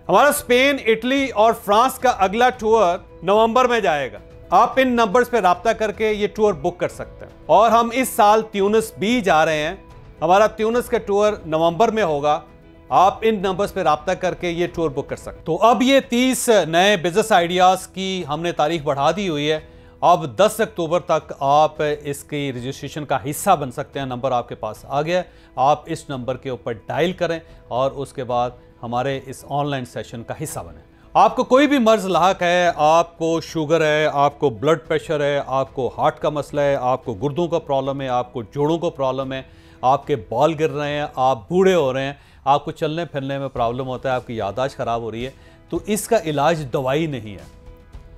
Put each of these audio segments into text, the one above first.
हमारा Spain, Italy और France का अगला टूर नवंबर में जाएगा। आप इन नंबर्स पे राब्ता करके ये टूर बुक कर सकते हैं। और हम इस साल ट्यूनिस भी जा रहे हैं। हमारा ट्यूनिस का टूर नवंबर में होगा। आप इन नंबर्स पे राब्ता करके ये टूर बुक कर सकते हैं। तो अब ये 30 नए बिजनेस आइडियाज की हमने तारीख बढ़ा दी हुई है। अब 10 अक्टूबर तक आप इसकी रजिस्ट्रेशन का हिस्सा बन सकते हैं। नंबर आपके पास आ गया। आप इस नंबर के ऊपर डायल करें और उसके बाद हमारे इस ऑनलाइन सेशन का हिस्सा बने। आपको कोई भी मर्ज लाहक है, आपको शुगर है, आपको ब्लड प्रेशर है, आपको हार्ट का मसला है, आपको गुर्दों का प्रॉब्लम है, आपको जोड़ों का प्रॉब्लम है, आपके बाल गिर रहे हैं, आप बूढ़े हो रहे हैं, आपको चलने फिरने में प्रॉब्लम होता है, आपकी याददाश्त खराब हो रही है, तो इसका इलाज दवाई नहीं है,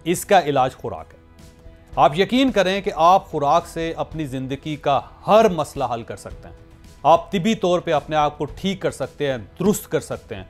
इसका इलाज खुराक है। आप यकीन करें कि आप खुराक से अपनी ज़िंदगी का हर मसला हल कर सकते हैं। आप तिबी तौर पे अपने आप को ठीक कर सकते हैं, दुरुस्त कर सकते हैं।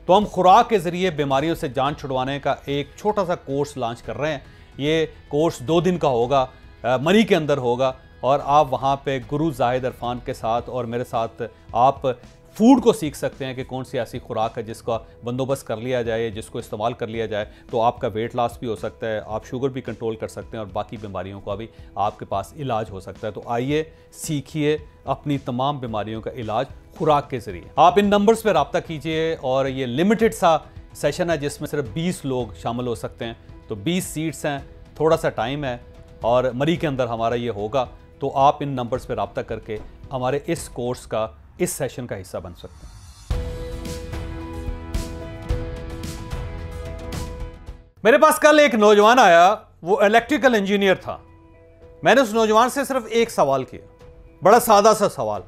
तो हम खुराक के ज़रिए बीमारियों से जान छुड़वाने का एक छोटा सा कोर्स लॉन्च कर रहे हैं। ये कोर्स 2 दिन का होगा, मरी के अंदर होगा और आप वहाँ पे गुरु जाहिद इरफान के साथ और मेरे साथ आप फूड को सीख सकते हैं कि कौन सी ऐसी खुराक है जिसका बंदोबस्त कर लिया जाए, जिसको इस्तेमाल कर लिया जाए तो आपका वेट लॉस भी हो सकता है, आप शुगर भी कंट्रोल कर सकते हैं और बाकी बीमारियों का भी आपके पास इलाज हो सकता है। तो आइए सीखिए अपनी तमाम बीमारियों का इलाज खुराक के ज़रिए। आप इन नंबर्स पर रब्ता कीजिए और ये लिमिटेड सा सेशन है जिसमें सिर्फ 20 लोग शामिल हो सकते हैं। तो 20 सीट्स हैं, थोड़ा सा टाइम है और मरी के अंदर हमारा ये होगा। तो आप इन नंबर्स पर रब्ता करके हमारे इस कोर्स का, इस सेशन का हिस्सा बन सकते हैं। मेरे पास कल एक नौजवान आया, वो इलेक्ट्रिकल इंजीनियर था। मैंने उस नौजवान से सिर्फ एक सवाल किया, बड़ा सादा सा सवाल।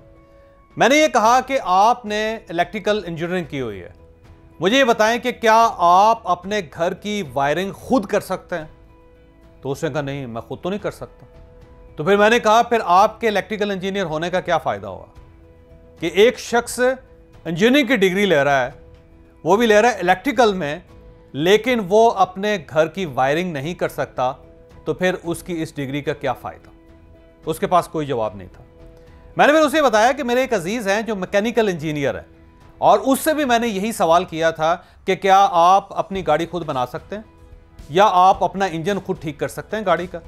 मैंने ये कहा कि आपने इलेक्ट्रिकल इंजीनियरिंग की हुई है, मुझे ये बताएं कि क्या आप अपने घर की वायरिंग खुद कर सकते हैं? तो उसने कहा नहीं, मैं खुद तो नहीं कर सकता। तो फिर मैंने कहा फिर आपके इलेक्ट्रिकल इंजीनियर होने का क्या फ़ायदा हुआ कि एक शख्स इंजीनियरिंग की डिग्री ले रहा है, वो भी ले रहा है इलेक्ट्रिकल में, लेकिन वो अपने घर की वायरिंग नहीं कर सकता, तो फिर उसकी इस डिग्री का क्या फ़ायदा? उसके पास कोई जवाब नहीं था। मैंने फिर उसे बताया कि मेरे एक अजीज़ हैं जो मैकेनिकल इंजीनियर है और उससे भी मैंने यही सवाल किया था कि क्या आप अपनी गाड़ी खुद बना सकते हैं या आप अपना इंजन खुद ठीक कर सकते हैं गाड़ी का,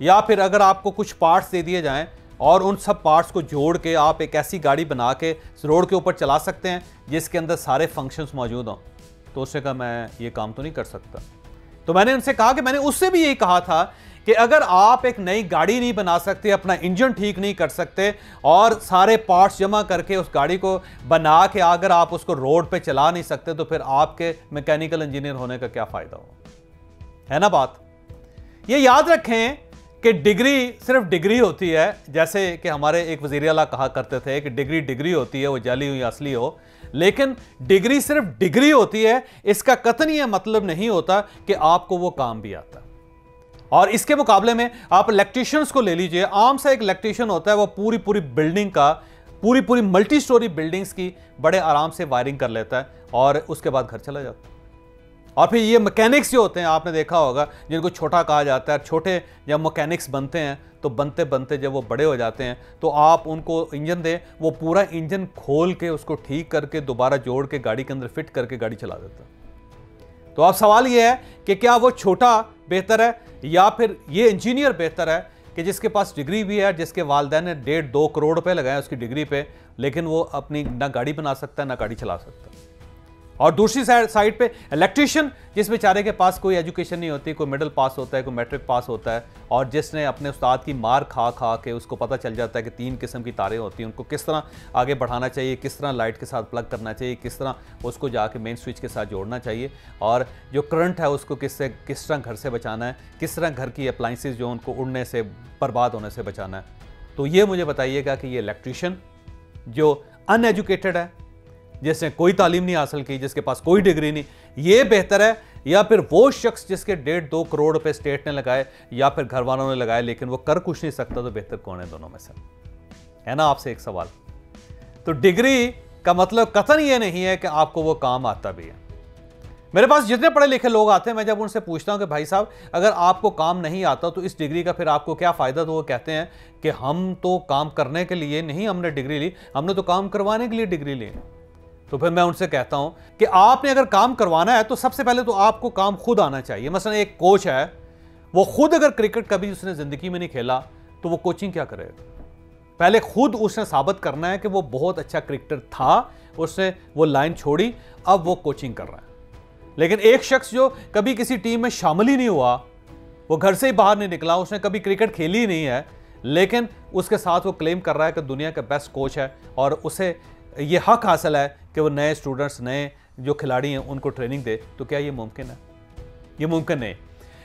या फिर अगर आपको कुछ पार्ट्स दे दिए जाएं और उन सब पार्ट्स को जोड़ के आप एक ऐसी गाड़ी बना के रोड के ऊपर चला सकते हैं जिसके अंदर सारे फंक्शंस मौजूद हों? तो उसने कहा मैं ये काम तो नहीं कर सकता। तो मैंने उनसे कहा कि मैंने उससे भी यही कहा था कि अगर आप एक नई गाड़ी नहीं बना सकते, अपना इंजन ठीक नहीं कर सकते और सारे पार्ट्स जमा करके उस गाड़ी को बना के अगर आप उसको रोड पे चला नहीं सकते, तो फिर आपके मैकेनिकल इंजीनियर होने का क्या फ़ायदा हो? है ना बात? ये याद रखें कि डिग्री सिर्फ डिग्री होती है। जैसे कि हमारे एक वज़ीर आला कहा करते थे कि डिग्री डिग्री होती है, वो जाली हो या असली हो, लेकिन डिग्री सिर्फ डिग्री होती है, इसका कतई ये मतलब नहीं होता कि आपको वो काम भी आता है। और इसके मुकाबले में आप इलेक्ट्रीशियंस को ले लीजिए। आम सा एक इलेक्ट्रीशियन होता है, वो पूरी पूरी बिल्डिंग का, पूरी मल्टी स्टोरी बिल्डिंग्स की बड़े आराम से वायरिंग कर लेता है और उसके बाद घर चला जाता है। और फिर ये मैकेनिक्स जो होते हैं, आपने देखा होगा, जिनको छोटा कहा जाता है, छोटे जब मैकेनिक्स बनते हैं तो बनते बनते जब वो बड़े हो जाते हैं तो आप उनको इंजन दें, वो पूरा इंजन खोल के उसको ठीक करके दोबारा जोड़ के गाड़ी के अंदर फिट करके गाड़ी चला देता है। तो अब सवाल ये है कि क्या वो छोटा बेहतर है या फिर ये इंजीनियर बेहतर है कि जिसके पास डिग्री भी है, जिसके वालिदैन ने 1.5-2 करोड़ रुपए लगाए उसकी डिग्री पे, लेकिन वो अपनी ना गाड़ी बना सकता है ना गाड़ी चला सकता है। और दूसरी साइड पे इलेक्ट्रीशियन, जिस बेचारे के पास कोई एजुकेशन नहीं होती, कोई मिडिल पास होता है, कोई मैट्रिक पास होता है, और जिसने अपने उस्ताद की मार खा खा के उसको पता चल जाता है कि 3 किस्म की तारें होती हैं, उनको किस तरह आगे बढ़ाना चाहिए, किस तरह लाइट के साथ प्लग करना चाहिए, किस तरह उसको जाके मेन स्विच के साथ जोड़ना चाहिए, और जो करंट है उसको किस तरह घर से बचाना है, किस तरह घर की अप्लाइंसेस जो उनको उड़ने से, बर्बाद होने से बचाना है। तो ये मुझे बताइएगा कि ये इलेक्ट्रीशियन जो अनएजुकेटेड है, जिसने कोई तालीम नहीं हासिल की, जिसके पास कोई डिग्री नहीं, ये बेहतर है या फिर वो शख्स जिसके 1.5-2 करोड़ रुपए स्टेट ने लगाए या फिर घर वालों ने लगाए लेकिन वो कर कुछ नहीं सकता? तो बेहतर कौन है दोनों में से? है ना आपसे एक सवाल। तो डिग्री का मतलब कतई ये नहीं है कि आपको वो काम आता भी है। मेरे पास जितने पढ़े लिखे लोग आते हैं, मैं जब उनसे पूछता हूं कि भाई साहब अगर आपको काम नहीं आता तो इस डिग्री का फिर आपको क्या फ़ायदा, तो वो कहते हैं कि हम तो काम करने के लिए नहीं हमने डिग्री ली, हमने तो काम करवाने के लिए डिग्री ली। तो फिर मैं उनसे कहता हूं कि आपने अगर काम करवाना है तो सबसे पहले तो आपको काम खुद आना चाहिए। मसलन एक कोच है, वो खुद अगर क्रिकेट कभी उसने जिंदगी में नहीं खेला तो वो कोचिंग क्या करेगा? पहले खुद उसने साबित करना है कि वो बहुत अच्छा क्रिकेटर था, उसने वो लाइन छोड़ी, अब वो कोचिंग कर रहा है। लेकिन एक शख्स जो कभी किसी टीम में शामिल ही नहीं हुआ, वो घर से ही बाहर नहीं निकला, उसने कभी क्रिकेट खेली ही नहीं है, लेकिन उसके साथ वो क्लेम कर रहा है कि दुनिया का बेस्ट कोच है और उसे ये हक हासिल है कि वो नए स्टूडेंट्स, नए जो खिलाड़ी हैं उनको ट्रेनिंग दे, तो क्या ये मुमकिन है? ये मुमकिन नहीं।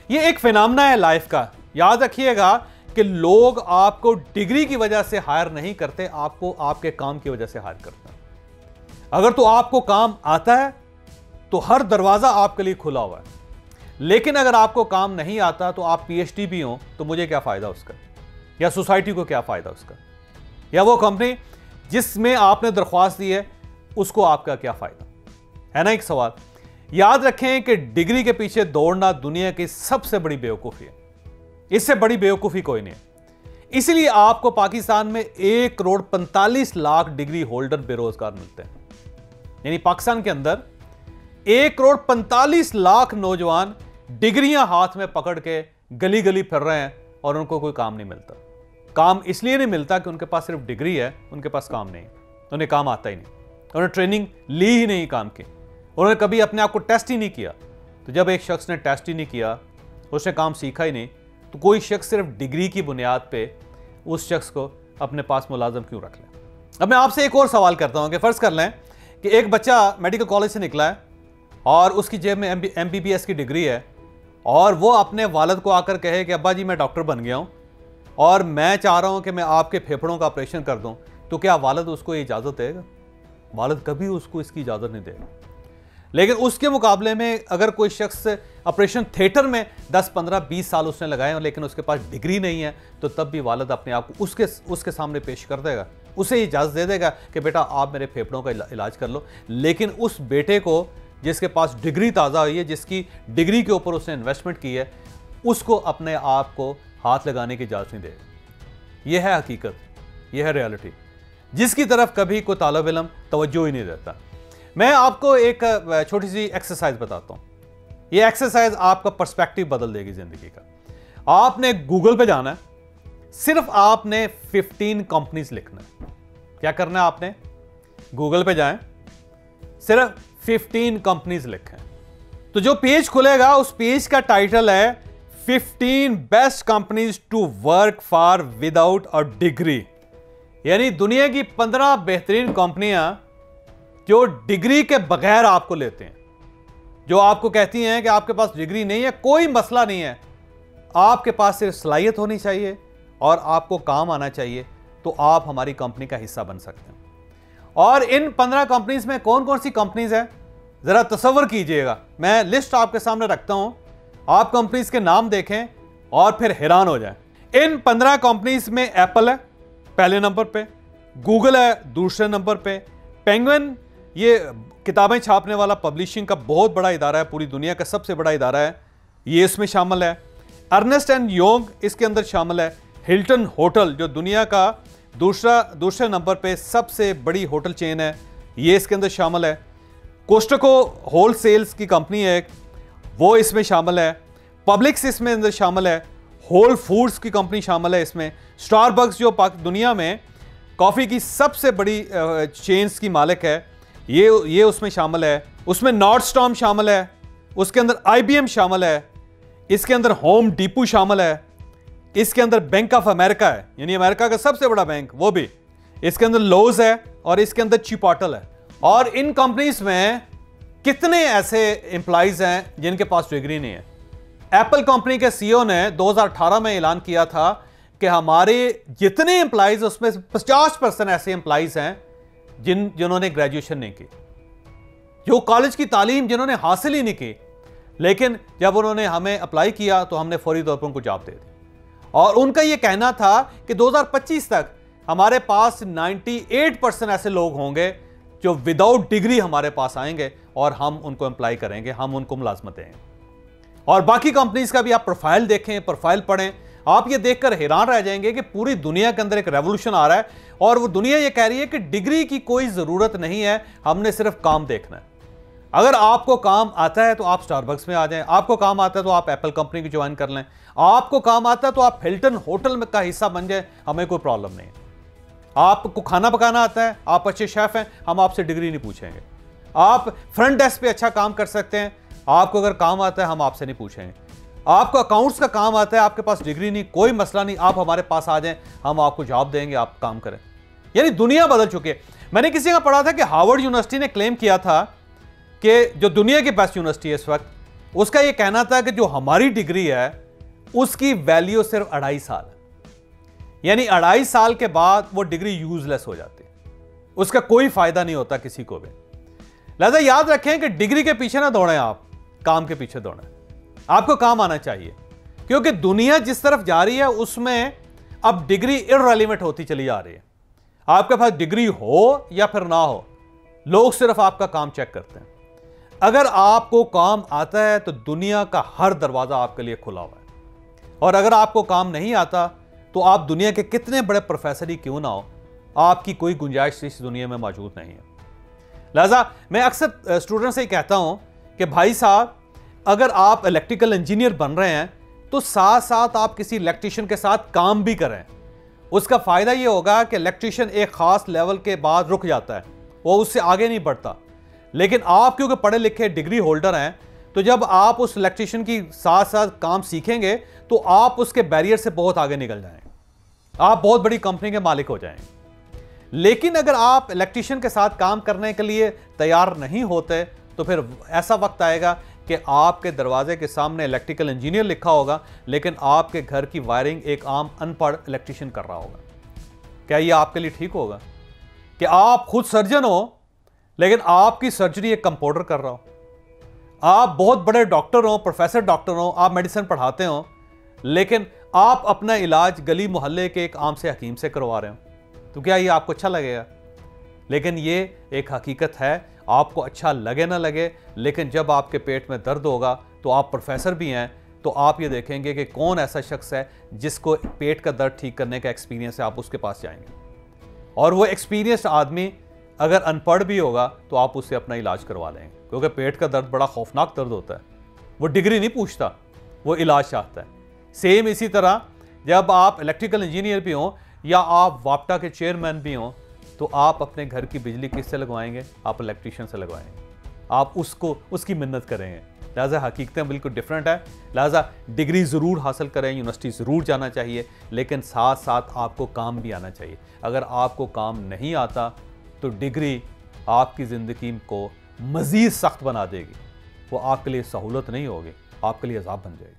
ये एक फिनोमेना है लाइफ का। याद रखिएगा कि लोग आपको डिग्री की वजह से हायर नहीं करते, आपको आपके काम की वजह से हायर करते हैं। अगर तो आपको काम आता है तो हर दरवाजा आपके लिए खुला हुआ है, लेकिन अगर आपको काम नहीं आता तो आप पीएचडी भी हो तो मुझे क्या फायदा उसका, या सोसाइटी को क्या फायदा उसका, या वो कंपनी जिसमें आपने दरख्वास्त दी है उसको आपका क्या फायदा है ना। एक सवाल याद रखें कि डिग्री के पीछे दौड़ना दुनिया की सबसे बड़ी बेवकूफ़ी है, इससे बड़ी बेवकूफ़ी कोई नहीं है। इसलिए आपको पाकिस्तान में 1,45,00,000 डिग्री होल्डर बेरोजगार मिलते हैं। यानी पाकिस्तान के अंदर 1,45,00,000 नौजवान डिग्रियां हाथ में पकड़ के गली गली फिर रहे हैं और उनको कोई काम नहीं मिलता। काम इसलिए नहीं मिलता कि उनके पास सिर्फ डिग्री है, उनके पास काम नहीं, उन्हें काम आता ही नहीं, उन्होंने ट्रेनिंग ली ही नहीं काम की, उन्होंने कभी अपने आप को टेस्ट ही नहीं किया। तो जब एक शख्स ने टेस्ट ही नहीं किया, उसने काम सीखा ही नहीं, तो कोई शख्स सिर्फ डिग्री की बुनियाद पे उस शख्स को अपने पास मुलाजम क्यों रख ले। अब मैं आपसे एक और सवाल करता हूं कि फ़र्ज़ कर लें कि एक बच्चा मेडिकल कॉलेज से निकला है और उसकी जेब में MBBS की डिग्री है और वो अपने वालिद को आकर कहे कि अब्बा जी मैं डॉक्टर बन गया हूं और मैं चाह रहा हूं कि मैं आपके फेफड़ों का ऑपरेशन कर दूं, तो क्या वालिद उसको ये इजाज़त देगा? वालिद कभी उसको इसकी इजाज़त नहीं देगा। लेकिन उसके मुकाबले में अगर कोई शख्स ऑपरेशन थिएटर में 10, 15, 20 साल उसने लगाए हो लेकिन उसके पास डिग्री नहीं है, तो तब भी वालिद अपने आप को उसके सामने पेश कर देगा, उसे इजाज़त दे देगा कि बेटा आप मेरे फेफड़ों का इलाज कर लो। लेकिन उस बेटे को जिसके पास डिग्री ताज़ा हुई है, जिसकी डिग्री के ऊपर उसने इन्वेस्टमेंट की है, उसको अपने आप को हाथ लगाने की इजाज़त नहीं देगा। यह है हकीकत, यह है रियलिटी, जिसकी तरफ कभी कोई तालिब इल्म तवज्जो ही नहीं देता। मैं आपको एक छोटी सी एक्सरसाइज बताता हूँ। ये एक्सरसाइज आपका पर्सपेक्टिव बदल देगी ज़िंदगी का। आपने गूगल पे जाना है, सिर्फ आपने 15 कंपनीज लिखना है। क्या करना है आपने? गूगल पे जाएं, सिर्फ 15 कंपनीज लिखें, तो जो पेज खुलेगा उस पेज का टाइटल है 15 best companies to work for without a degree. यानी दुनिया की 15 बेहतरीन कंपनियां जो डिग्री के बगैर आपको लेते हैं, जो आपको कहती हैं कि आपके पास डिग्री नहीं है, कोई मसला नहीं है, आपके पास सिर्फ सलाहियत होनी चाहिए और आपको काम आना चाहिए, तो आप हमारी कंपनी का हिस्सा बन सकते हैं। और इन 15 कंपनीज में कौन कौन सी कंपनीज हैं ज़रा तसव्वुर कीजिएगा। मैं लिस्ट आपके सामने रखता हूं, आप कंपनीज के नाम देखें और फिर हैरान हो जाएं। इन 15 कंपनीज में एप्पल है पहले नंबर पे, गूगल है दूसरे नंबर पे, पेंगुइन ये किताबें छापने वाला पब्लिशिंग का बहुत बड़ा इदारा है, पूरी दुनिया का सबसे बड़ा इदारा है, ये इसमें शामिल है। अर्नेस्ट एंड योंग इसके अंदर शामिल है। हिल्टन होटल जो दुनिया का दूसरे नंबर पे सबसे बड़ी होटल चेन है, ये इसके अंदर शामिल है। कोस्टको होल सेल्स की कंपनी है, वो इसमें शामिल है। पब्लिक्स इसमें अंदर शामिल है। होल फूड्स की कंपनी शामिल है इसमें। स्टारबक्स जो दुनिया में कॉफ़ी की सबसे बड़ी चेन्स की मालिक है, ये उसमें शामिल है। उसमें नॉर्डस्टॉर्म शामिल है, उसके अंदर IBM शामिल है, इसके अंदर होम डिपो शामिल है, इसके अंदर बैंक ऑफ अमेरिका है, यानी अमेरिका का सबसे बड़ा बैंक, वो भी इसके अंदर लोज है और इसके अंदर चिपॉटल है। और इन कंपनीज में कितने ऐसे एम्प्लॉइज हैं जिनके पास डिग्री नहीं है? एप्पल कंपनी के CEO ने 2018 में ऐलान किया था कि हमारे जितने एम्प्लॉइज उसमें 50% ऐसे एम्प्लॉइज हैं जिन्होंने ग्रेजुएशन नहीं की, जो कॉलेज की तालीम जिन्होंने हासिल ही नहीं की, लेकिन जब उन्होंने हमें अप्लाई किया तो हमने फौरी तौर पर उनको जॉब दे दी। और उनका यह कहना था कि 2025 तक हमारे पास 98% ऐसे लोग होंगे जो विदाउट डिग्री हमारे पास आएंगे और हम उनको एम्प्लाई करेंगे, हम उनको मुलाजमत देंगे। और बाकी कंपनीज का भी आप प्रोफाइल देखें, प्रोफाइल पढ़ें, आप ये देखकर हैरान रह जाएंगे कि पूरी दुनिया के अंदर एक रेवोल्यूशन आ रहा है और वो दुनिया ये कह रही है कि डिग्री की कोई जरूरत नहीं है, हमने सिर्फ काम देखना है। अगर आपको काम आता है तो आप स्टारबक्स में आ जाएं, आपको काम आता है तो आप एप्पल कंपनी की ज्वाइन कर लें, आपको काम आता है तो आप हिल्टन होटल में का हिस्सा बन जाए, हमें कोई प्रॉब्लम नहीं है। आपको खाना पकाना आता है, आप अच्छे शेफ हैं, हम आपसे डिग्री नहीं पूछेंगे। आप फ्रंट डेस्क पे अच्छा काम कर सकते हैं, आपको अगर काम आता है हम आपसे नहीं पूछेंगे। आपको अकाउंट्स का काम आता है, आपके पास डिग्री नहीं, कोई मसला नहीं, आप हमारे पास आ जाएं, हम आपको जॉब देंगे, आप काम करें। यानी दुनिया बदल चुकी है। मैंने किसी का पढ़ा था कि हार्वर्ड यूनिवर्सिटी ने क्लेम किया था कि जो दुनिया की बेस्ट यूनिवर्सिटी है इस वक्त, उसका यह कहना था कि जो हमारी डिग्री है उसकी वैल्यू सिर्फ 2.5 साल है। यानी 2.5 साल के बाद वो डिग्री यूजलेस हो जाती है, उसका कोई फायदा नहीं होता किसी को भी। लिहाजा याद रखें कि डिग्री के पीछे ना दौड़ें, आप काम के पीछे दौड़ें। आपको काम आना चाहिए, क्योंकि दुनिया जिस तरफ जा रही है उसमें अब डिग्री इररेलेवेंट होती चली जा रही है। आपके पास डिग्री हो या फिर ना हो, लोग सिर्फ आपका काम चेक करते हैं। अगर आपको काम आता है तो दुनिया का हर दरवाजा आपके लिए खुला हुआ है, और अगर आपको काम नहीं आता तो आप दुनिया के कितने बड़े प्रोफेसर ही क्यों ना हो, आपकी कोई गुंजाइश इस दुनिया में मौजूद नहीं है। लिहाजा मैं अक्सर स्टूडेंट से ही कहता हूं कि भाई साहब, अगर आप इलेक्ट्रिकल इंजीनियर बन रहे हैं तो साथ साथ आप किसी इलेक्ट्रिशियन के साथ काम भी करें। उसका फायदा यह होगा कि इलेक्ट्रिशियन एक खास लेवल के बाद रुक जाता है, वो उससे आगे नहीं बढ़ता। लेकिन आप क्योंकि पढ़े लिखे डिग्री होल्डर हैं, तो जब आप उस इलेक्ट्रिशियन की साथ साथ काम सीखेंगे तो आप उसके बैरियर से बहुत आगे निकल जाएंगे, आप बहुत बड़ी कंपनी के मालिक हो जाएंगे। लेकिन अगर आप इलेक्ट्रिशियन के साथ काम करने के लिए तैयार नहीं होते तो फिर ऐसा वक्त आएगा कि आपके दरवाजे के सामने इलेक्ट्रिकल इंजीनियर लिखा होगा, लेकिन आपके घर की वायरिंग एक आम अनपढ़ इलेक्ट्रिशियन कर रहा होगा। क्या यह आपके लिए ठीक होगा कि आप खुद सर्जन हो लेकिन आपकी सर्जरी एक कंपाउंडर कर रहा हो? आप बहुत बड़े डॉक्टर हो, प्रोफेसर डॉक्टर हो, आप मेडिसिन पढ़ाते हो, लेकिन आप अपना इलाज गली मोहल्ले के एक आम से हकीम से करवा रहे हो, तो क्या ये आपको अच्छा लगेगा? लेकिन ये एक हकीकत है, आपको अच्छा लगे ना लगे, लेकिन जब आपके पेट में दर्द होगा तो आप प्रोफेसर भी हैं, तो आप ये देखेंगे कि कौन ऐसा शख्स है जिसको पेट का दर्द ठीक करने का एक्सपीरियंस है, आप उसके पास जाएंगे। और वो एक्सपीरियंस्ड आदमी अगर अनपढ़ भी होगा तो आप उससे अपना इलाज करवा लेंगे, क्योंकि पेट का दर्द बड़ा खौफनाक दर्द होता है। वो डिग्री नहीं पूछता, वो इलाज चाहता है। सेम इसी तरह जब आप इलेक्ट्रिकल इंजीनियर भी हों या आप वापटा के चेयरमैन भी हों, तो आप अपने घर की बिजली किससे लगवाएंगे? आप इलेक्ट्रिशियन से लगवाएंगे, आप उसकी मिन्नत करेंगे। लिहाजा हकीकतें बिल्कुल डिफरेंट है। लिहाजा डिग्री ज़रूर हासिल करें, यूनिवर्सिटी ज़रूर जाना चाहिए, लेकिन साथ साथ आपको काम भी आना चाहिए। अगर आपको काम नहीं आता तो डिग्री आपकी ज़िंदगी को मज़ीद सख्त बना देगी, वो आपके लिए सहूलत नहीं होगी, आपके लिए अज़ाब बन जाएगी।